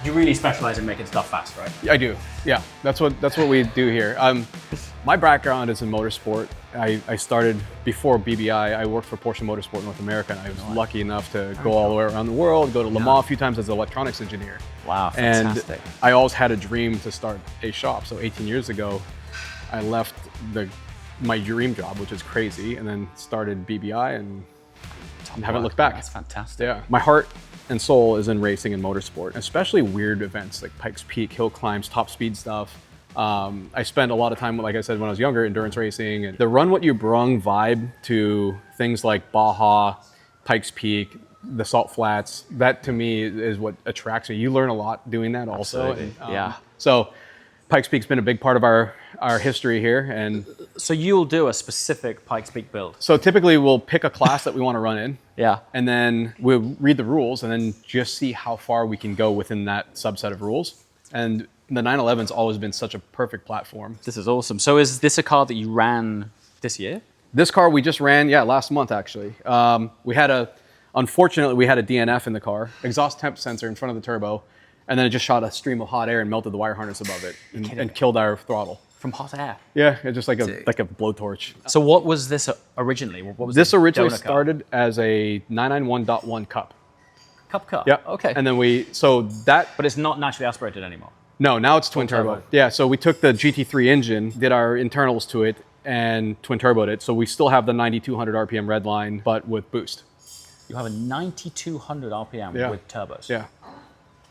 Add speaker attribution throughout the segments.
Speaker 1: you really specialize in making stuff fast, right?
Speaker 2: I do. Yeah, that's what we do here. My background is in motorsport. I started before BBI. I worked for Porsche Motorsport North America, and I was lucky enough to go all the way around the world, go to Le Mans a few times as an electronics engineer.
Speaker 1: Wow, fantastic.
Speaker 2: And I always had a dream to start a shop. So 18 years ago, I left my dream job, which is crazy, and then started BBI and haven't looked back.
Speaker 1: That's fantastic.
Speaker 2: Yeah, my heart and soul is in racing and motorsport, especially weird events like Pikes Peak, hill climbs, top speed stuff. I spent a lot of time, like I said, when I was younger, endurance racing. And the run what you brung vibe to things like Baja, Pikes Peak, the Salt Flats, that to me is what attracts me. You learn a lot doing that also.
Speaker 1: Absolutely. Yeah.
Speaker 2: So Pikes Peak's been a big part of our history here. And
Speaker 1: so you'll do a specific Pikes Peak build?
Speaker 2: So typically we'll pick a class that we want to run in.
Speaker 1: Yeah.
Speaker 2: And then we'll read the rules and then just see how far we can go within that subset of rules. And the 911's always been such a perfect platform.
Speaker 1: This is awesome. So is this a car that you ran this year?
Speaker 2: This car we just ran, last month actually. Unfortunately, we had a DNF in the car, exhaust temp sensor in front of the turbo, and then it just shot a stream of hot air and melted the wire harness above it and killed our throttle.
Speaker 1: From hot air?
Speaker 2: Yeah, it's just like a blowtorch.
Speaker 1: So what was this originally? What was
Speaker 2: this originally started as a 991.1 Cup.
Speaker 1: Cup car?
Speaker 2: Yeah.
Speaker 1: Okay.
Speaker 2: And then But
Speaker 1: it's not naturally aspirated anymore?
Speaker 2: No, now it's twin turbo. Yeah, so we took the GT3 engine, did our internals to it, and twin turboed it. So we still have the 9,200 RPM red line, but with boost.
Speaker 1: You have a 9,200 RPM with turbos?
Speaker 2: Yeah.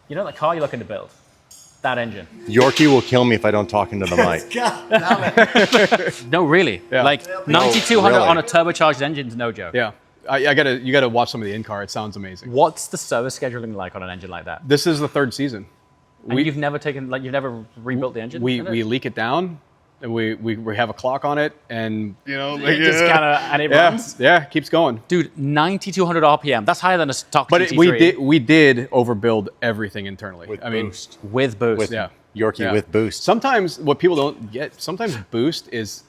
Speaker 1: You know that car you're looking to build? That engine?
Speaker 3: Yorkie will kill me if I don't talk into the mic.
Speaker 1: No, really?
Speaker 2: Yeah.
Speaker 1: Like 9,200 on a turbocharged engine is no joke.
Speaker 2: Yeah. You gotta watch some of the in-car. It sounds amazing.
Speaker 1: What's the service scheduling like on an engine like that?
Speaker 2: This is the third season.
Speaker 1: And you've never rebuilt the engine?
Speaker 2: We leak it down, and we have a clock on it, and
Speaker 1: it just kind of and it runs.
Speaker 2: Yeah, keeps going.
Speaker 1: Dude, 9,200 RPM. That's higher than a stock GT3.
Speaker 2: But we did overbuild everything internally.
Speaker 3: With boost.
Speaker 1: With boost.
Speaker 3: Yorkie with boost.
Speaker 2: Sometimes what people don't get, sometimes boost is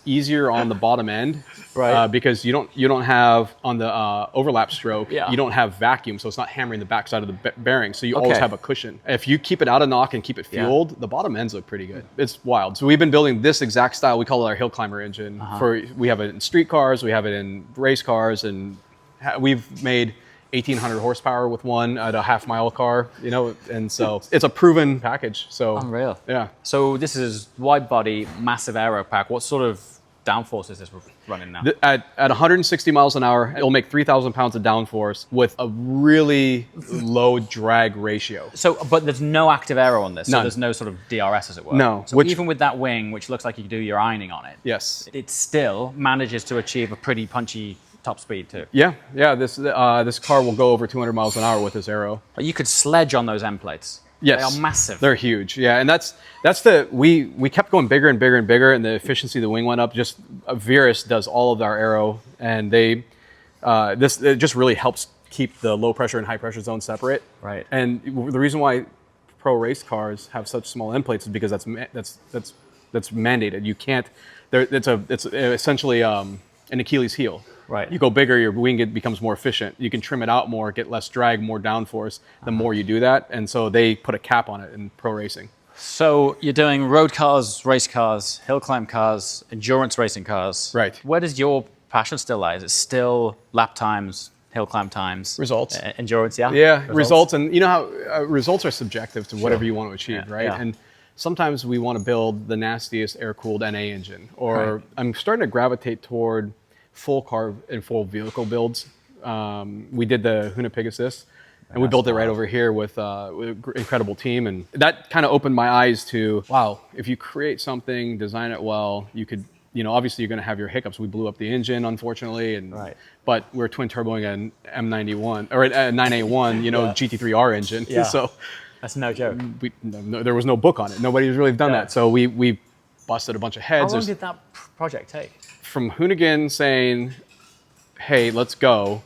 Speaker 2: easier on the bottom end,
Speaker 1: right?
Speaker 2: Because you don't have on the overlap stroke,
Speaker 1: you
Speaker 2: don't have vacuum, so it's not hammering the backside of the bearing. So you always have a cushion. If you keep it out of knock and keep it fueled, the bottom ends look pretty good. It's wild. So we've been building this exact style. We call it our hill climber engine. We have it in street cars, we have it in race cars, and we've made 1,800 horsepower with one at a half-mile car, and so it's a proven package. So
Speaker 1: unreal.
Speaker 2: Yeah.
Speaker 1: So this is wide body, massive aero pack. What sort of downforce is this running now?
Speaker 2: At 160 miles an hour, it'll make 3,000 pounds of downforce with a really low drag ratio.
Speaker 1: So, but there's no active aero on this.
Speaker 2: None.
Speaker 1: So there's no sort of DRS, as it were.
Speaker 2: No.
Speaker 1: So even with that wing, which looks like you could do your ironing on it,
Speaker 2: yes,
Speaker 1: it still manages to achieve a pretty punchy top speed too.
Speaker 2: Yeah. This car will go over 200 miles an hour with this aero.
Speaker 1: But you could sledge on those end plates.
Speaker 2: Yes,
Speaker 1: they are massive.
Speaker 2: They're huge. Yeah, and we kept going bigger and bigger and bigger, and the efficiency of the wing went up. Just Virus does all of our aero, and it just really helps keep the low pressure and high pressure zone separate.
Speaker 1: Right.
Speaker 2: And the reason why pro race cars have such small end plates is because that's mandated. You can't. It's essentially an Achilles heel.
Speaker 1: Right.
Speaker 2: You go bigger, your wing becomes more efficient. You can trim it out more, get less drag, more downforce, the more you do that. And so they put a cap on it in pro racing.
Speaker 1: So you're doing road cars, race cars, hill climb cars, endurance racing cars.
Speaker 2: Right.
Speaker 1: Where does your passion still lie? Is it still lap times, hill climb times?
Speaker 2: Results.
Speaker 1: Endurance, yeah?
Speaker 2: Yeah, results. And you know how results are subjective to whatever you want to achieve, right?
Speaker 1: Yeah.
Speaker 2: And sometimes we want to build the nastiest air-cooled NA engine. Or I'm starting to gravitate toward full car and full vehicle builds. We did the Hoonipigasus, and we built it right over here with an incredible team. And that kind of opened my eyes to, wow, if you create something, design it well, you could, obviously you're going to have your hiccups. We blew up the engine, unfortunately, but we're twin turboing an M91 or a 9A1, GT3R engine.
Speaker 1: Yeah.
Speaker 2: So
Speaker 1: that's no joke.
Speaker 2: There was no book on it. Nobody's really done that. So we busted a bunch of heads.
Speaker 1: How long did that project take?
Speaker 2: From Hoonigan saying, hey, let's go.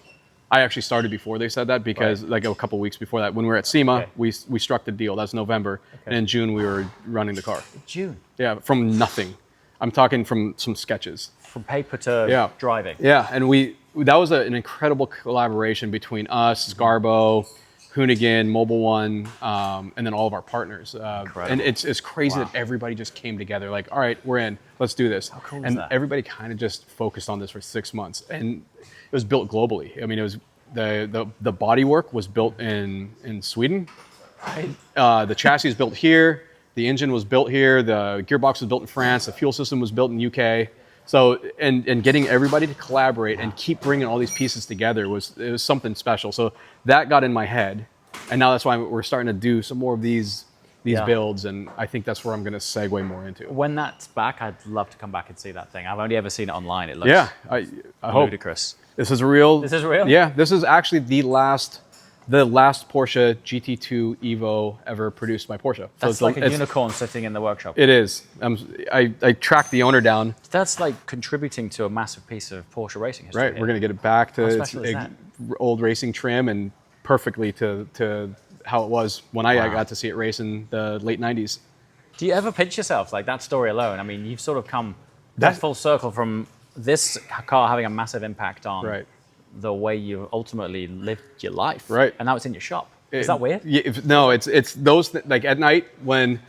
Speaker 2: I actually started before they said that because like a couple weeks before that, when we were at SEMA, we struck the deal. That's November. And in June, we were running the car.
Speaker 1: June?
Speaker 2: Yeah, from nothing. I'm talking from some sketches.
Speaker 1: From paper to driving.
Speaker 2: Yeah, and that was an incredible collaboration between us, Scarbo, Hoonigan, Mobile One, and then all of our partners. And it's crazy that everybody just came together. Like, all right, we're in. Let's do this. How
Speaker 1: cool is
Speaker 2: and
Speaker 1: that?
Speaker 2: everybody kind of just focused on this for 6 months, and it was built globally. I mean, it was the bodywork was built in Sweden. The chassis is built here. The engine was built here. The gearbox was built in France. The fuel system was built in UK. So, and getting everybody to collaborate and keep bringing all these pieces together was something special. So that got in my head, and now that's why we're starting to do some more of these builds, and I think that's where I'm going to segue more into.
Speaker 1: When that's back, I'd love to come back and see that thing. I've only ever seen it online. It looks
Speaker 2: I hope
Speaker 1: ludicrous.
Speaker 2: this is real.
Speaker 1: This is real?
Speaker 2: Yeah, this is actually the last Porsche GT2 Evo ever produced by Porsche. So
Speaker 1: That's like a unicorn sitting in the workshop.
Speaker 2: It is. I tracked the owner down.
Speaker 1: That's like contributing to a massive piece of Porsche racing history.
Speaker 2: Right, we're going to get it back to its
Speaker 1: special is that?
Speaker 2: old racing trim and perfectly to how it was when I got to see it race in the late 90s.
Speaker 1: Do you ever pinch yourself like that story alone? I mean, you've sort of come that full circle from this car having a massive impact on the way you ultimately lived your life.
Speaker 2: Right.
Speaker 1: And now it's in your shop. Is that weird?
Speaker 2: Yeah, no, it's those like at night when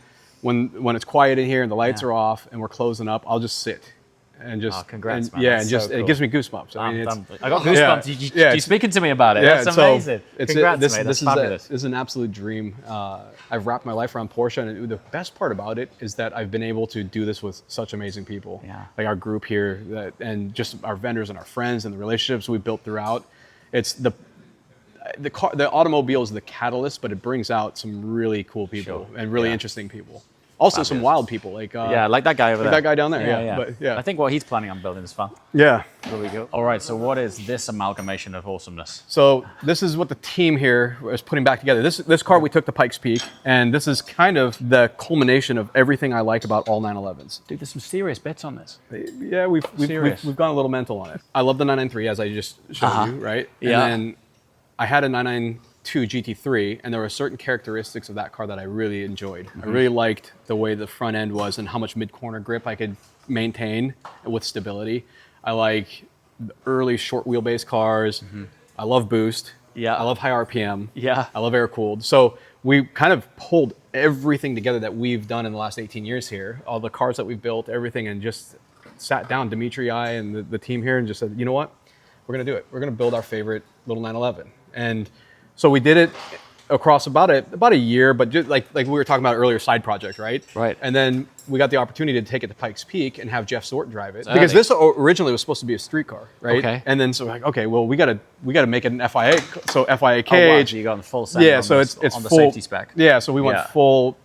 Speaker 2: it's quiet in here and the lights are off and we're closing up, I'll just sit and just
Speaker 1: congrats, man.
Speaker 2: Yeah,
Speaker 1: That's
Speaker 2: and just
Speaker 1: so cool.
Speaker 2: it gives me goosebumps. I mean,
Speaker 1: I got goosebumps. You're speaking to me about it. That's amazing. Congrats, mate. That's fabulous.
Speaker 2: This is an absolute dream. I've wrapped my life around Porsche, and the best part about it is that I've been able to do this with such amazing people.
Speaker 1: Yeah.
Speaker 2: Like our group here, and just our vendors and our friends and the relationships we've built throughout. It's the automobile is the catalyst, but it brings out some really cool people and really interesting people. Also, some wild people like
Speaker 1: that guy over there.
Speaker 2: That guy down there.
Speaker 1: Yeah.
Speaker 2: But,
Speaker 1: I think what he's planning on building is fun.
Speaker 2: Yeah.
Speaker 1: There we go. All right. So what is this amalgamation of awesomeness?
Speaker 2: So this is what the team here is putting back together. This car we took to Pikes Peak, and this is kind of the culmination of everything I like about all 911s.
Speaker 1: Dude, there's some serious bits on this.
Speaker 2: Yeah, we've gone a little mental on it. I love the 993 as I just showed you, right?
Speaker 1: Yeah.
Speaker 2: And then I had a 992 GT3, and there were certain characteristics of that car that I really enjoyed. I really liked the way the front end was and how much mid-corner grip I could maintain with stability. I like the early short wheelbase cars. I love boost.
Speaker 1: Yeah.
Speaker 2: I love high RPM.
Speaker 1: Yeah.
Speaker 2: I love air-cooled. So we kind of pulled everything together that we've done in the last 18 years here, all the cars that we've built, everything, and just sat down, Dimitri, I, and the team here, and just said, you know what? We're going to do it. We're going to build our favorite little 911. And so we did it across about a year, but just like we were talking about earlier, side project, right?
Speaker 1: Right.
Speaker 2: And then we got the opportunity to take it to Pikes Peak and have Jeff Sort drive it, because this originally was supposed to be a street car, right?
Speaker 1: Okay.
Speaker 2: And then so we're like, okay, well we gotta make it an FIA, so FIA cage.
Speaker 1: So you got the full set.
Speaker 2: Yeah, so it's
Speaker 1: on the
Speaker 2: full
Speaker 1: safety spec.
Speaker 2: Yeah, so we went full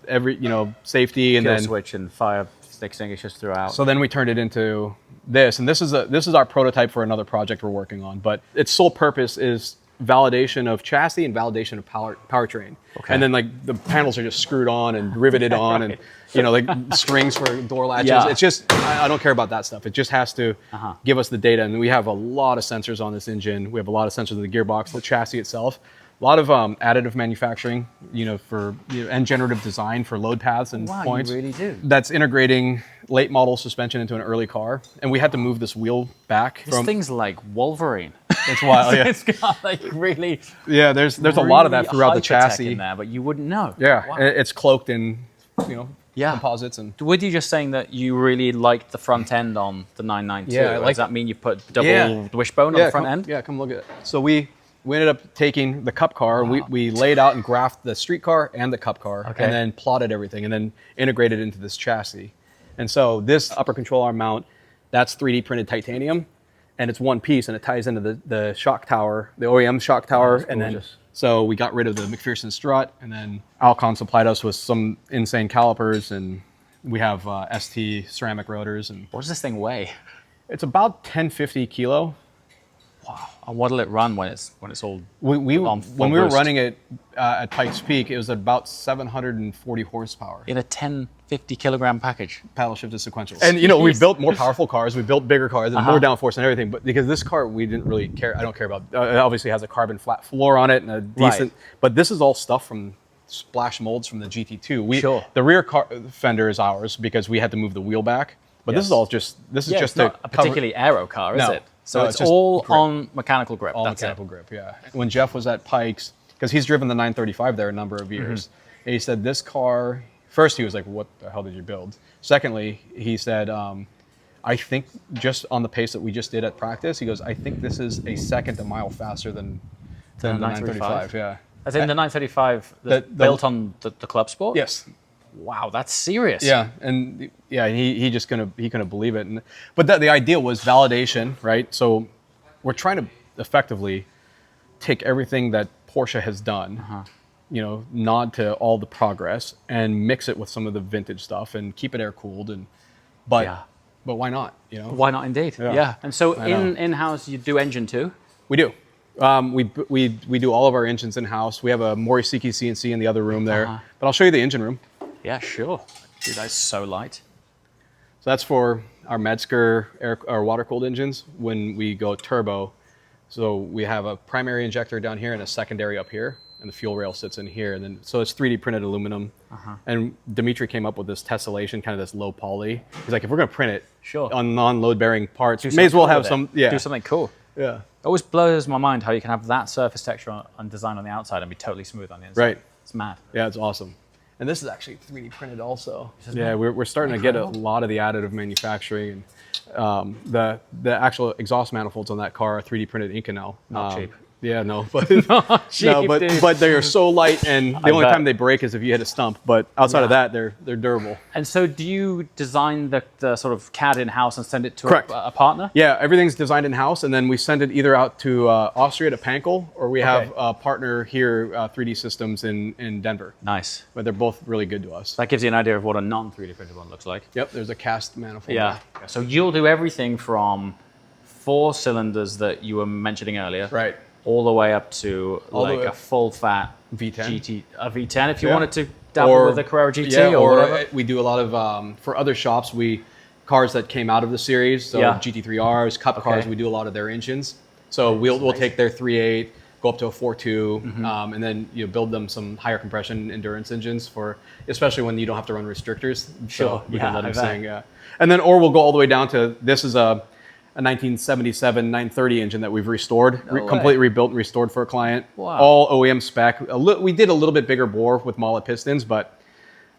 Speaker 2: safety, and
Speaker 1: Kill
Speaker 2: then
Speaker 1: switch and fire extinguishers throughout.
Speaker 2: so then we turned it into this, and this is our prototype for another project we're working on. But its sole purpose is validation of chassis and validation of powertrain. Okay. And then like the panels are just screwed on and riveted on, and like strings for door latches.
Speaker 1: Yeah.
Speaker 2: It's just I don't care about that stuff. It just has to give us the data, and we have a lot of sensors on this engine. We have a lot of sensors in the gearbox, the chassis itself. A lot of additive manufacturing, and generative design for load paths and points.
Speaker 1: You really do.
Speaker 2: That's integrating late model suspension into an early car, and we had to move this wheel back.
Speaker 1: This thing's like Wolverine.
Speaker 2: It's wild. Yeah.
Speaker 1: It's got like really.
Speaker 2: Yeah, there's a lot of that throughout the chassis
Speaker 1: in there, but you wouldn't know.
Speaker 2: Yeah,
Speaker 1: Wow.
Speaker 2: it's cloaked in, composites and.
Speaker 1: Were you just saying that you really liked the front end on the 992?
Speaker 2: Yeah, I like
Speaker 1: Does that mean you put double wishbone on the front end?
Speaker 2: Yeah, come look at it. So we ended up taking the cup car. Wow. We laid out and graphed the street car and the cup car, and then plotted everything, and then integrated into this chassis. And so this upper control arm mount, that's 3D printed titanium, and it's one piece, and it ties into the shock tower, the OEM shock tower, and then so we got rid of the McPherson strut, and then Alcon supplied us with some insane calipers, and we have ST ceramic rotors. And
Speaker 1: what does this thing weigh?
Speaker 2: It's about 1050 kilo.
Speaker 1: Wow. And what'll it run when it's all
Speaker 2: when we were
Speaker 1: boost?
Speaker 2: running it at Pikes Peak, it was about 740 horsepower.
Speaker 1: In a 1050 kilogram package.
Speaker 2: Paddle shifted sequential. And we built more powerful cars, we built bigger cars, and more downforce and everything. But because this car we didn't really care, I don't care about. It obviously has a carbon flat floor on it and a decent. But this is all stuff from splash molds from the GT2. The rear car fender is ours because we had to move the wheel back. But this is all just
Speaker 1: it's not a particularly aero car, is it? So it's all on mechanical grip.
Speaker 2: All
Speaker 1: That's
Speaker 2: mechanical grip, yeah. When Jeff was at Pikes, because he's driven the 935 there a number of years. And he said, this car, first he was like, what the hell did you build? Secondly, he said, I think just on the pace that we just did at practice, he goes, I think this is a second a mile faster than the 935. Yeah.
Speaker 1: As in the 935 built on the Club Sport?
Speaker 2: Yes.
Speaker 1: Wow, that's serious.
Speaker 2: Yeah, and he just couldn't believe it. But the idea was validation, right? So we're trying to effectively take everything that Porsche has done, nod to all the progress, and mix it with some of the vintage stuff, and keep it air cooled. But why not?
Speaker 1: Why not, indeed? Yeah. And so in-house, you do engine too?
Speaker 2: We do. We do all of our engines in-house. We have a Morisiki CNC in the other room there. But I'll show you the engine room.
Speaker 1: Yeah, sure. Dude, that's so light.
Speaker 2: So that's for our Metzger our water-cooled engines when we go turbo. So we have a primary injector down here and a secondary up here, and the fuel rail sits in here. And then so it's 3D printed aluminum. And Dimitri came up with this tessellation, kind of this low poly. He's like, if we're going to print it on non-load-bearing parts, may as well have do something cool. Yeah.
Speaker 1: It always blows my mind how you can have that surface texture and design on the outside and be totally smooth on the inside.
Speaker 2: Right.
Speaker 1: It's mad.
Speaker 2: Yeah, it's awesome. And this is actually 3D printed also. Yeah, we're starting to get a lot of the additive manufacturing. And the actual exhaust manifolds on that car are 3D printed Inconel.
Speaker 1: Not cheap.
Speaker 2: Yeah, no, but
Speaker 1: Not cheap,
Speaker 2: but they are so light, and the only time they break is if you hit a stump. But outside of that, they're durable.
Speaker 1: And so, do you design the sort of CAD in house and send it to a partner?
Speaker 2: Yeah, everything's designed in house, and then we send it either out to Austria to Pankow, or we have a partner here, 3D Systems in Denver.
Speaker 1: Nice.
Speaker 2: But they're both really good to us.
Speaker 1: That gives you an idea of what a non-3D printed one looks like.
Speaker 2: Yep, there's a cast manifold.
Speaker 1: Yeah. So you'll do everything from 4 cylinders that you were mentioning earlier.
Speaker 2: Right.
Speaker 1: All the way up to a full fat
Speaker 2: V10.
Speaker 1: A V10 if you wanted to dabble with a Carrera GT or whatever.
Speaker 2: We do a lot of, for other shops, cars that came out of the series, so GT3Rs, Cup cars, we do a lot of their engines. So we'll take their 3.8, go up to a 4.2, and then build them some higher compression endurance engines especially when you don't have to run restrictors. So we can let them sing. And then, or we'll go all the way down to, this is a 1977 930 engine that we've restored, completely rebuilt and restored for a client.
Speaker 1: Wow.
Speaker 2: All OEM spec. We did a little bit bigger bore with mallet pistons, but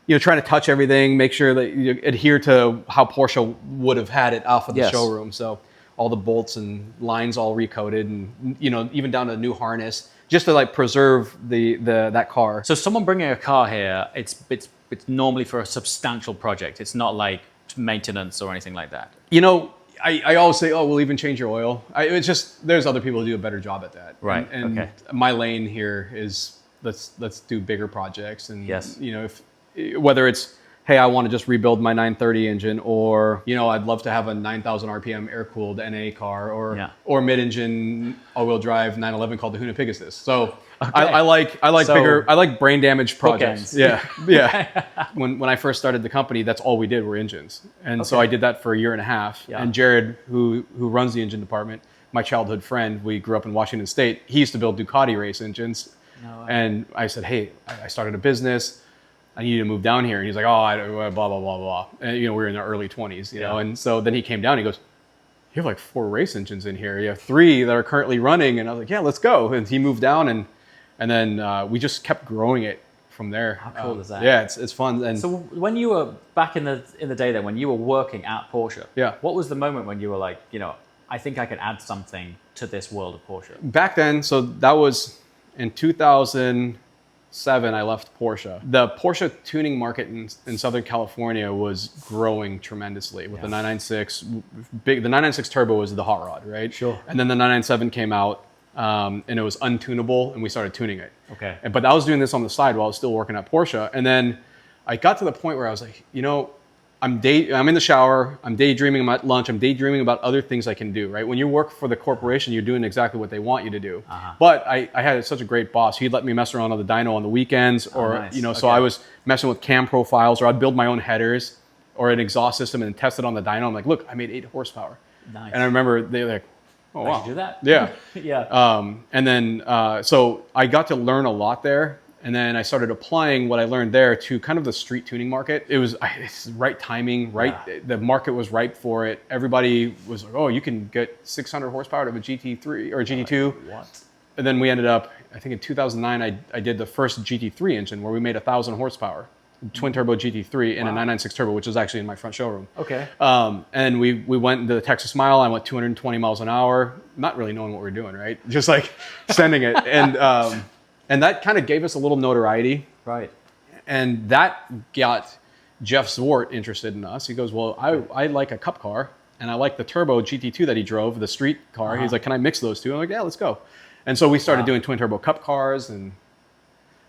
Speaker 2: trying to touch everything, make sure that you adhere to how Porsche would have had it off of the showroom. So all the bolts and lines all recoated, and even down to a new harness, just to preserve that car.
Speaker 1: So someone bringing a car here, it's normally for a substantial project. It's not like maintenance or anything like that.
Speaker 2: I always say, we'll even change your oil. It's just, there's other people who do a better job at that.
Speaker 1: Right.
Speaker 2: And my lane here is let's do bigger projects. And if whether it's, hey, I want to just rebuild my 930 engine, or I'd love to have a 9,000 RPM air-cooled NA car, or mid-engine all-wheel drive 911 called the Hoonipigasus. So I like bigger. I like brain damage projects.
Speaker 1: Bookends.
Speaker 2: Yeah. When I first started the company, that's all we did were engines, and so I did that for a year and a half. Yeah. And Jared, who runs the engine department, my childhood friend, we grew up in Washington State. He used to build Ducati race engines, and I said, hey, I started a business. I need to move down here. And he's like, blah, blah, blah, blah. And, we were in our early 20s, you know. And so then he came down, he goes, you have 4 race engines in here. You have 3 that are currently running. And I was like, yeah, let's go. And he moved down, and then we just kept growing it from there.
Speaker 1: How cool is that?
Speaker 2: Yeah, it's fun. And
Speaker 1: so when you were back in the day then, when you were working at Porsche, what was the moment when you were like, I think I could add something to this world of Porsche?
Speaker 2: Back then, so that was in 2007, I left Porsche. The Porsche tuning market in Southern California was growing tremendously with the 996. The 996 Turbo was the hot rod, right?
Speaker 1: Sure.
Speaker 2: And then the 997 came out, and it was untunable, and we started tuning it.
Speaker 1: Okay.
Speaker 2: But I was doing this on the side while I was still working at Porsche. And then I got to the point where I was like, I'm in the shower, I'm daydreaming at lunch, I'm daydreaming about other things I can do, right? When you work for the corporation, you're doing exactly what they want you to do. But I had such a great boss. He'd let me mess around on the dyno on the weekends, or, so I was messing with cam profiles, or I'd build my own headers or an exhaust system and test it on the dyno. I'm like, look, I made 8 horsepower.
Speaker 1: Nice.
Speaker 2: And I remember they were like, oh, wow.
Speaker 1: I should do that.
Speaker 2: Yeah.
Speaker 1: Yeah.
Speaker 2: And then, so I got to learn a lot there. And then I started applying what I learned there to kind of the street tuning market. It's right timing, right? Yeah. The market was ripe for it. Everybody was like, oh, you can get 600 horsepower out of a GT3 or a GT2.
Speaker 1: What?
Speaker 2: And then we ended up I think in 2009, I did the first GT3 engine where we made 1,000 horsepower, twin turbo GT3 in a 996 turbo, which is actually in my front showroom.
Speaker 1: Okay.
Speaker 2: And we went into the Texas Mile. I went 220 miles an hour, not really knowing what we were doing, right? Just like sending it. And that kind of gave us a little notoriety.
Speaker 1: Right.
Speaker 2: And that got Jeff Zwart interested in us. He goes, well, I like a cup car, and I like the turbo GT2 that he drove, the street car. He's like, can I mix those two? I'm like, yeah, let's go. And so we started doing twin turbo cup cars. And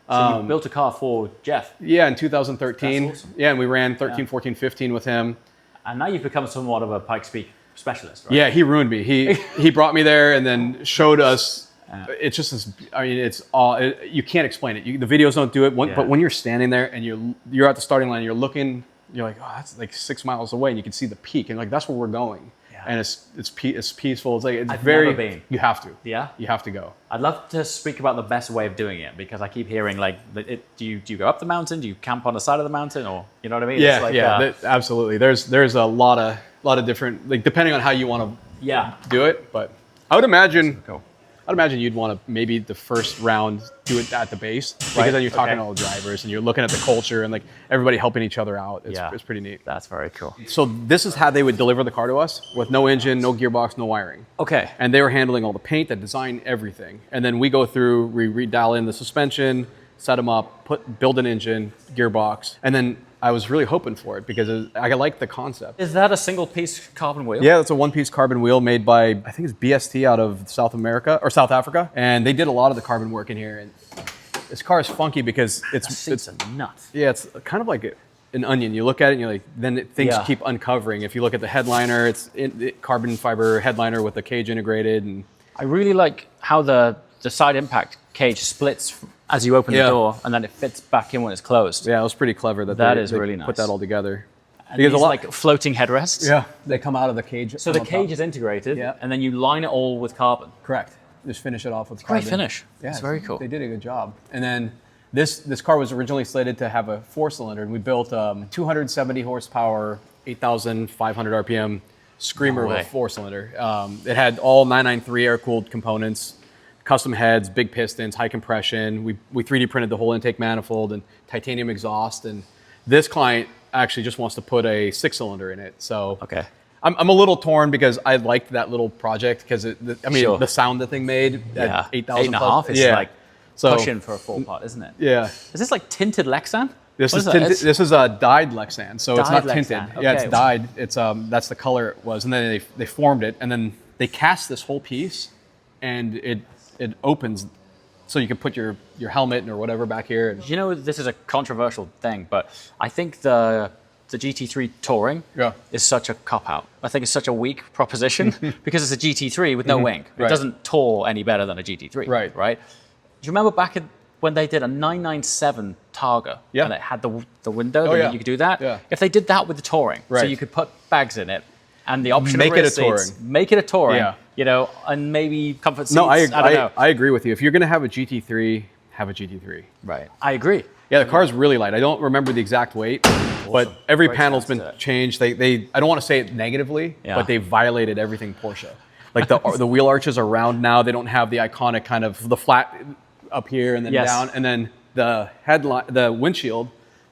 Speaker 1: so you built a car for Jeff?
Speaker 2: Yeah, in 2013.
Speaker 1: That's awesome.
Speaker 2: Yeah, and we ran 13, 14, 15 with him.
Speaker 1: And now you've become somewhat of a Pikes Peak specialist, right?
Speaker 2: Yeah, he ruined me. He brought me there and then showed us. It's just this. I mean, it's all. You can't explain it. The videos don't do it. But when you're standing there and you're at the starting line, you're looking. You're like, oh, that's like 6 miles away, and you can see the peak, and like that's where we're going. Yeah. And it's peaceful. It's like it's
Speaker 1: I've
Speaker 2: very.
Speaker 1: Never been.
Speaker 2: You have to.
Speaker 1: Yeah.
Speaker 2: You have to go.
Speaker 1: I'd love to speak about the best way of doing it, because I keep hearing like, do you go up the mountain? Do you camp on the side of the mountain, or you know what I mean?
Speaker 2: Yeah,
Speaker 1: it's like,
Speaker 2: absolutely. There's a lot of different, like, depending on how you want to do it. But I would imagine.
Speaker 1: Cool.
Speaker 2: I'd imagine you'd want to maybe the first round do it at the base, because then you're talking to all the drivers and you're looking at the culture and like everybody helping each other out. It's pretty neat.
Speaker 1: That's very cool.
Speaker 2: So this is how they would deliver the car to us, with no engine, no gearbox, no wiring.
Speaker 1: Okay.
Speaker 2: And they were handling all the paint, the design, everything. And then we go through, we redial in the suspension, set them up, build an engine, gearbox, and then I was really hoping for it because I like the concept.
Speaker 1: Is that a single piece carbon wheel?
Speaker 2: Yeah, it's a one-piece carbon wheel made by, I think it's BST out of South Africa. And they did a lot of the carbon work in here. And this car is funky because it's
Speaker 1: nuts.
Speaker 2: Yeah, it's kind of like an onion. You look at it and you're like, then things keep uncovering. If you look at the headliner, it's carbon fiber headliner with the cage integrated. And
Speaker 1: I really like how the side impact cage splits as you open the door, and then it fits back in when it's closed.
Speaker 2: Yeah, it was pretty clever that they
Speaker 1: really nice.
Speaker 2: Put that all together.
Speaker 1: And because these like floating headrests.
Speaker 2: Yeah, they come out of the cage.
Speaker 1: So the cage is integrated, and then you line it all with carbon.
Speaker 2: Correct. Just finish it off with carbon.
Speaker 1: Great finish. Yeah, it's very cool.
Speaker 2: They did a good job. And then this car was originally slated to have a 4-cylinder, and we built 270 horsepower, 8,500 RPM screamer with a 4-cylinder. It had all 993 air-cooled components. Custom heads, big pistons, high compression. We 3D printed the whole intake manifold and titanium exhaust. And this client actually just wants to put a 6-cylinder in it. So I'm a little torn because I liked that little project because the sound the thing made at 8,000
Speaker 1: 8.5 is like pushing for a full part, isn't it?
Speaker 2: Yeah.
Speaker 1: Is this like tinted Lexan?
Speaker 2: This is a dyed Lexan, so it's not tinted.
Speaker 1: Okay.
Speaker 2: Yeah, it's dyed. It's that's the color it was, and then they formed it, and then they cast this whole piece, and it opens, so you can put your helmet or whatever back here.
Speaker 1: You know, this is a controversial thing, but I think the GT3 Touring is such a cop-out. I think it's such a weak proposition because it's a GT3 with no wing. It doesn't tour any better than a GT3. Right? Do you remember back when they did a 997 Targa and it had the window, you could do that? Yeah. If they did that with the Touring, so you could put bags in it, and the option
Speaker 2: make
Speaker 1: of
Speaker 2: it a
Speaker 1: seats,
Speaker 2: Touring.
Speaker 1: make it a Touring, you know, and maybe comfort seats.
Speaker 2: No, I
Speaker 1: don't know.
Speaker 2: I agree with you. If you're going to have a GT3, have a GT3.
Speaker 1: Right. I agree.
Speaker 2: Yeah, the car's really light. I don't remember the exact weight, but every panel's been changed. They I don't want to say it negatively, but they violated everything Porsche. Like the wheel arches are round now. They don't have the iconic kind of the flat up here and then down, and then the windshield.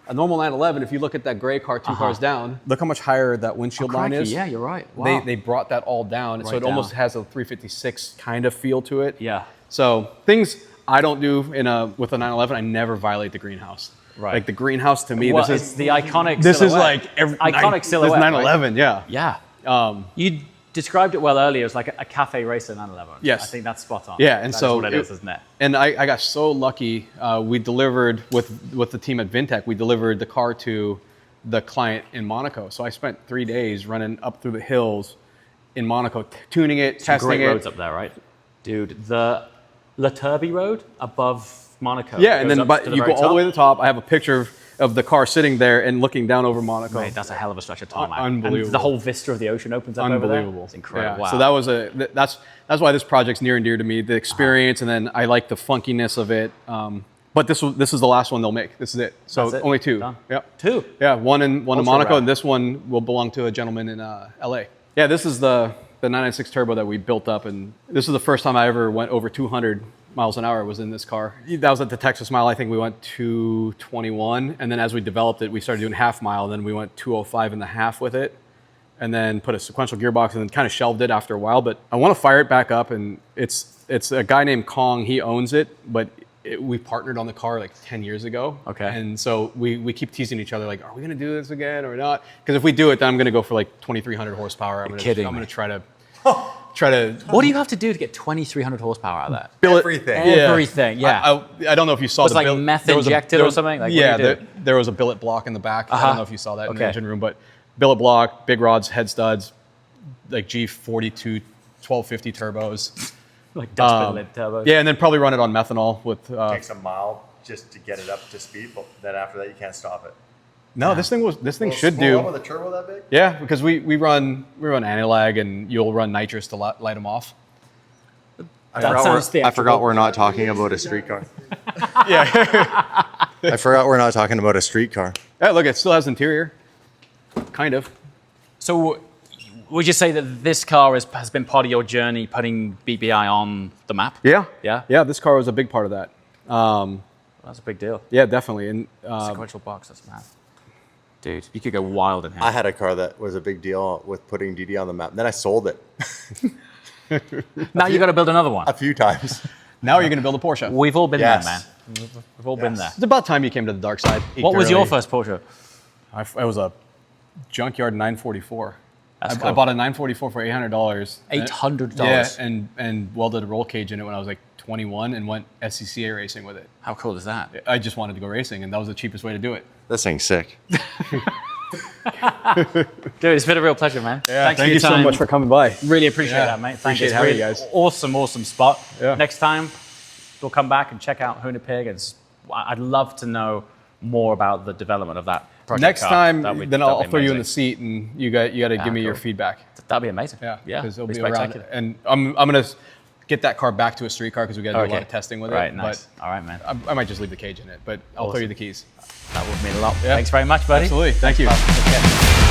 Speaker 2: A normal 911, if you look at that gray car 2 cars down, look how much higher that windshield line is.
Speaker 1: Yeah, you're right. Wow.
Speaker 2: They brought that all down, so it almost has a 356 kind of feel to it.
Speaker 1: Yeah.
Speaker 2: So things I don't do with a 911, I never violate the greenhouse.
Speaker 1: Right.
Speaker 2: Like the greenhouse to me,
Speaker 1: this is the iconic.
Speaker 2: This
Speaker 1: silhouette.
Speaker 2: is like
Speaker 1: iconic silhouette.
Speaker 2: This 911,
Speaker 1: right? Yeah. You described it well earlier. It was like a cafe racer 911.
Speaker 2: Yes.
Speaker 1: I think that's spot on.
Speaker 2: Yeah, and
Speaker 1: that
Speaker 2: so
Speaker 1: is what it is, isn't it?
Speaker 2: And I got so lucky. We delivered with the team at Vintech. We delivered the car to the client in Monaco. So I spent 3 days running up through the hills in Monaco, tuning it, testing
Speaker 1: great
Speaker 2: it.
Speaker 1: Roads up there, right? Dude, the La Turbie Road above Monaco.
Speaker 2: Yeah, and then you go all the way to the top. I have a picture of the car sitting there and looking down over Monaco.
Speaker 1: Mate, that's a hell of a stretch of tarmac.
Speaker 2: Unbelievable.
Speaker 1: And the whole vista of the ocean opens up over there. It's incredible.
Speaker 2: Yeah.
Speaker 1: Wow.
Speaker 2: So that was that's why this project's near and dear to me. The experience, and then I like the funkiness of it. But this is the last one they'll make. This is it. So
Speaker 1: it.
Speaker 2: only 2.
Speaker 1: Done.
Speaker 2: Yep.
Speaker 1: 2.
Speaker 2: Yeah, one in Monaco,
Speaker 1: rare.
Speaker 2: and this one will belong to a gentleman in LA. Yeah, this is the 996 Turbo that we built up, and this is the first time I ever went over 200 miles an hour was in this car. That was at the Texas Mile. I think we went 221. And then as we developed it, we started doing half mile. Then we went 205 and a half with it. And then put a sequential gearbox and then kind of shelved it after a while. But I want to fire it back up. And it's a guy named Kong. He owns it, but we partnered on the car like 10 years ago.
Speaker 1: Okay.
Speaker 2: And so we keep teasing each other like, are we going to do this again or not? Because if we do it, then I'm going to go for like 2,300 horsepower. I'm going to try to.
Speaker 1: What do you have to do to get 2,300 horsepower out of that?
Speaker 3: Everything.
Speaker 1: Everything, yeah.
Speaker 2: I don't know if you saw
Speaker 1: Was like meth injected or something? Like,
Speaker 2: there was a billet block in the back. I don't know if you saw that in the engine room, but billet block, big rods, head studs, like G42 1250 turbos.
Speaker 1: Like dust lid turbos.
Speaker 2: Yeah, and then probably run it on methanol with.
Speaker 3: Takes a mile just to get it up to speed, but then after that you can't stop it.
Speaker 2: No, this thing should do.
Speaker 3: With a turbo that big?
Speaker 2: Yeah, because we run anti-lag and you'll run nitrous to light them off.
Speaker 3: I forgot we're not talking about a street car.
Speaker 2: Yeah.
Speaker 3: I forgot we're not talking about a street car.
Speaker 2: Yeah, look, it still has interior. Kind of.
Speaker 1: So would you say that this car has been part of your journey putting BBI on the map?
Speaker 2: Yeah.
Speaker 1: Yeah?
Speaker 2: Yeah, this car was a big part of that.
Speaker 1: That's a big deal.
Speaker 2: Yeah, definitely. And
Speaker 1: Sequential box, that's mad. Dude, you could go wild in here.
Speaker 3: I had a car that was a big deal with putting DD on the map. Then I sold it
Speaker 1: Now you got to build another one.
Speaker 3: a few times.
Speaker 2: now you're going to build a Porsche.
Speaker 1: We've all been there,
Speaker 3: Yes.
Speaker 1: man. We've all been there.
Speaker 2: It's about time you came to the dark side.
Speaker 1: What was your first Porsche?
Speaker 2: It was a junkyard 944.
Speaker 1: That's
Speaker 2: I
Speaker 1: cool.
Speaker 2: bought a 944 for $800.
Speaker 1: $800.
Speaker 2: Yeah, and welded a roll cage in it when I was like 21 and went SCCA racing with it.
Speaker 1: How cool is that?
Speaker 2: I just wanted to go racing, and that was the cheapest way to do it.
Speaker 3: This thing's sick.
Speaker 1: Dude, it's been a real pleasure, man.
Speaker 2: Yeah,
Speaker 1: Thanks for
Speaker 2: thank
Speaker 1: your
Speaker 2: you so
Speaker 1: time.
Speaker 2: much for coming by.
Speaker 1: Really appreciate
Speaker 2: Yeah,
Speaker 1: that, mate.
Speaker 2: appreciate
Speaker 1: It's
Speaker 2: having
Speaker 1: really
Speaker 2: you guys.
Speaker 1: awesome spot.
Speaker 2: Yeah.
Speaker 1: Next time, we'll come back and check out Hoonipig. I'd love to know more about the development of that project.
Speaker 2: Next
Speaker 1: car.
Speaker 2: time,
Speaker 1: That'd
Speaker 2: then
Speaker 1: be
Speaker 2: I'll throw you in the
Speaker 1: amazing.
Speaker 2: seat, and you got to give me your
Speaker 1: cool.
Speaker 2: feedback.
Speaker 1: That'd be amazing.
Speaker 2: Yeah,
Speaker 1: because
Speaker 2: it'll
Speaker 1: be
Speaker 2: be around.
Speaker 1: spectacular.
Speaker 2: And I'm gonna get that car back to a street car because we got to do a lot of testing with it.
Speaker 1: Right, nice. All right, man.
Speaker 2: But I might just leave the cage in it, but I'll throw you the keys.
Speaker 1: That would mean a lot.
Speaker 2: Yeah.
Speaker 1: Thanks very much, buddy.
Speaker 2: Absolutely. Thank you.
Speaker 1: Take care.